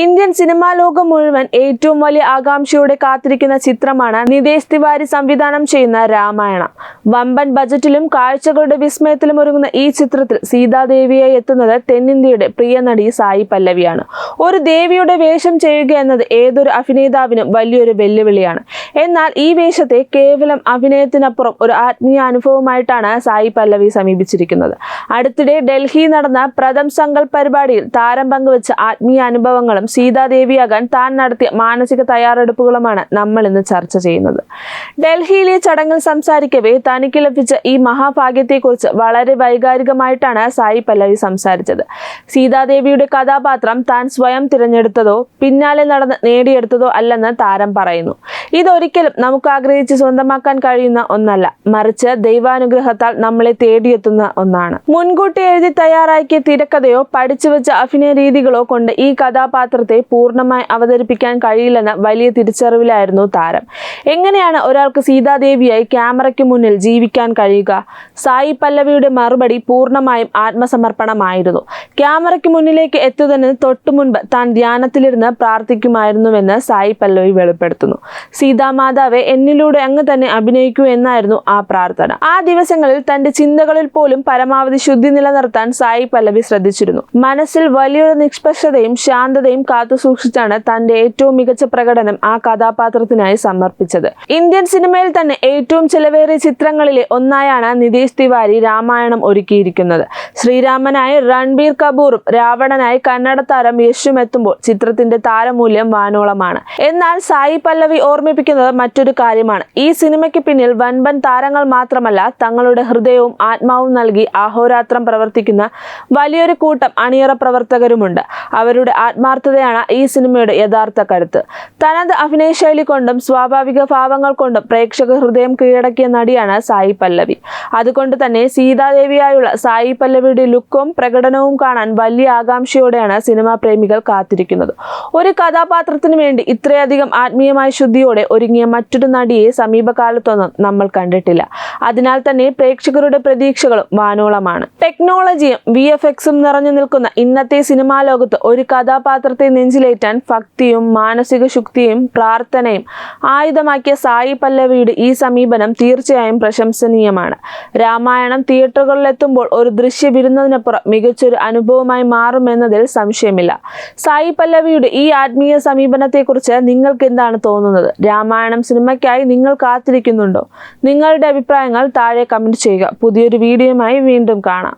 Indian cinema ലോകം മുഴുവൻ ഏറ്റവും വലിയ ആകാംക്ഷയോടെ കാത്തിരിക്കുന്ന ചിത്രമാണ് നിതേഷ് തിവാരി സംവിധാനം ചെയ്യുന്ന രാമായണം. വമ്പൻ ബജറ്റിലും കാഴ്ചകളുടെ വിസ്മയത്തിലും ഒരുങ്ങുന്ന ഈ ചിത്രത്തിൽ സീതാദേവിയായി എത്തുന്നത് തെന്നിന്ത്യയുടെ പ്രിയ നടി സായി പല്ലവിയാണ്. ഒരു ദേവിയുടെ വേഷം ചെയ്യുക എന്നത് ഏതൊരു അഭിനേതാവിനും വലിയൊരു വെല്ലുവിളിയാണ്. എന്നാൽ ഈ വേഷത്തെ കേവലം അഭിനയത്തിനപ്പുറം ഒരു ആത്മീയ അനുഭവമായിട്ടാണ് സായി പല്ലവി സമീപിച്ചിരിക്കുന്നത്. അടുത്തിടെ ഡൽഹിയിൽ നടന്ന പ്രഥം സങ്കൽപ് പരിപാടിയിൽ താരം പങ്കുവച്ച ആത്മീയ അനുഭവങ്ങളും സീതാദേവിയാകാൻ താൻ നടത്തിയ മാനസിക തയ്യാറെടുപ്പുകളുമാണ് നമ്മൾ ഇന്ന് ചർച്ച ചെയ്യുന്നത്. ഡൽഹിയിലെ ചടങ്ങിൽ സംസാരിക്കവേ തനിക്ക് ലഭിച്ച ഈ മഹാഭാഗ്യത്തെക്കുറിച്ച് വളരെ വൈകാരികമായിട്ടാണ് സായി പല്ലവി സംസാരിച്ചത്. സീതാദേവിയുടെ കഥാപാത്രം താൻ സ്വയം തിരഞ്ഞെടുത്തതോ പിന്നാലെ നടന്ന് നേടിയെടുത്തതോ അല്ലെന്ന് താരം പറയുന്നു. ഇതൊരിക്കലും നമുക്ക് ആഗ്രഹിച്ച് സ്വന്തമാക്കാൻ കഴിയുന്ന ഒന്നല്ല, മറിച്ച് ദൈവാനുഗ്രഹത്താൽ നമ്മളെ തേടിയെത്തുന്ന ഒന്നാണ്. മുൻകൂട്ടി എഴുതി തയ്യാറാക്കിയ തിരക്കഥയോ പഠിച്ചു വെച്ച അഭിനയ രീതികളോ കൊണ്ട് ഈ കഥാപാത്രത്തെ പൂർണ്ണമായി അവതരിപ്പിക്കാൻ കഴിയില്ലെന്ന വലിയ തിരിച്ചറിവിലായിരുന്നു താരം. എങ്ങനെയാണ് ഒരാൾക്ക് സീതാദേവിയായി ക്യാമറയ്ക്ക് മുന്നിൽ ജീവിക്കാൻ കഴിയുക? സായി പല്ലവിയുടെ മറുപടി പൂർണ്ണമായും ആത്മസമർപ്പണമായിരുന്നു. ക്യാമറയ്ക്ക് മുന്നിലേക്ക് എത്തുന്നതിന് തൊട്ടു മുൻപ് താൻ ധ്യാനത്തിലിരുന്ന് പ്രാർത്ഥിക്കുമായിരുന്നുവെന്ന് സായി പല്ലവി വെളിപ്പെടുത്തുന്നു. സീതാമാതാവെ എന്നിലൂടെ അങ്ങ് തന്നെ അഭിനയിക്കൂ എന്നായിരുന്നു ആ പ്രാർത്ഥന. ആ ദിവസങ്ങളിൽ തന്റെ ചിന്തകളിൽ പോലും പരമാവധി ശുദ്ധി നിലനിർത്താൻ സായി പല്ലവി ശ്രദ്ധിച്ചിരുന്നു. മനസ്സിൽ വലിയൊരു നിഷ്പക്ഷതയും ശാന്തതയും കാത്തുസൂക്ഷിച്ചാണ് തന്റെ ഏറ്റവും മികച്ച പ്രകടനം ആ കഥാപാത്രത്തിനായി സമർപ്പിച്ചത്. ഇന്ത്യൻ സിനിമയിൽ തന്നെ ഏറ്റവും ചിലവേറിയ ചിത്രങ്ങളിലെ ഒന്നായാണ് നിതേഷ് തിവാരി രാമായണം ഒരുക്കിയിരിക്കുന്നത്. ശ്രീരാമനായി രൺബീർ കപൂറും രാവണനായി കന്നഡ താരം യശും എത്തുമ്പോൾ ചിത്രത്തിന്റെ താരമൂല്യം വാനോളമാണ്. എന്നാൽ സായി പല്ലവി ഓർമ്മിപ്പിക്കുന്നത് മറ്റൊരു കാര്യമാണ്. ഈ സിനിമയ്ക്ക് പിന്നിൽ വൻപൻ താരങ്ങൾ മാത്രമല്ല, തങ്ങളുടെ ഹൃദയവും ആത്മാവും നൽകി അഹോരാത്രം പ്രവർത്തിക്കുന്ന വലിയൊരു കൂട്ടം അണിയറ പ്രവർത്തകരുമുണ്ട്. അവരുടെ ആത്മാർത്ഥതയാണ് ഈ സിനിമയുടെ യഥാർത്ഥ കരുത്ത്. തനത് അഭിനയശൈലി കൊണ്ടും സ്വാഭാവിക ഭാവങ്ങൾ കൊണ്ടും പ്രേക്ഷക ഹൃദയം കീഴടക്കിയ നടിയാണ് സായി പല്ലവി. അതുകൊണ്ട് തന്നെ സീതാദേവിയായുള്ള സായി പല്ലവിയുടെ ലുക്കും പ്രകടനവും കാണാൻ വലിയ ആകാംക്ഷയോടെയാണ് സിനിമാ പ്രേമികൾ കാത്തിരിക്കുന്നത്. ഒരു കഥാപാത്രത്തിന് വേണ്ടി ഇത്രയധികം ആത്മീയമായ ശുദ്ധിയോടെ ഒരുങ്ങിയ മറ്റൊരു നടിയെ സമീപകാലത്തൊന്നും നമ്മൾ കണ്ടിട്ടില്ല. അതിനാൽ തന്നെ പ്രേക്ഷകരുടെ പ്രതീക്ഷകളും വാനോളമാണ്. ടെക്നോളജിയും VFXും നിറഞ്ഞു നിൽക്കുന്ന ഇന്നത്തെ സിനിമാ ലോകത്ത് ഒരു കഥാപാത്രത്തെ നെഞ്ചിലേറ്റാൻ ഭക്തിയും മാനസിക ശുദ്ധിയും പ്രാർത്ഥനയും ആയുധമാക്കിയ സായി പല്ലവിയുടെ ഈ സമീപനം തീർച്ചയായും പ്രശംസനീയമാണ്. രാമായണം തിയേറ്ററുകളിലെത്തുമ്പോൾ ഒരു ദൃശ്യ വിരുന്നതിനപ്പുറം മികച്ചൊരു അനുഭവമായി മാറുമെന്നതിൽ സംശയമില്ല. സായി പല്ലവിയുടെ ഈ ആത്മീയ സമീപനത്തെക്കുറിച്ച് നിങ്ങൾക്ക് എന്താണ് തോന്നുന്നത്? രാമായണം സിനിമയ്ക്കായി നിങ്ങൾ കാത്തിരിക്കുന്നുണ്ടോ? നിങ്ങളുടെ അഭിപ്രായങ്ങൾ താഴെ കമന്റ് ചെയ്യുക. പുതിയൊരു വീഡിയോയുമായി വീണ്ടും കാണാം.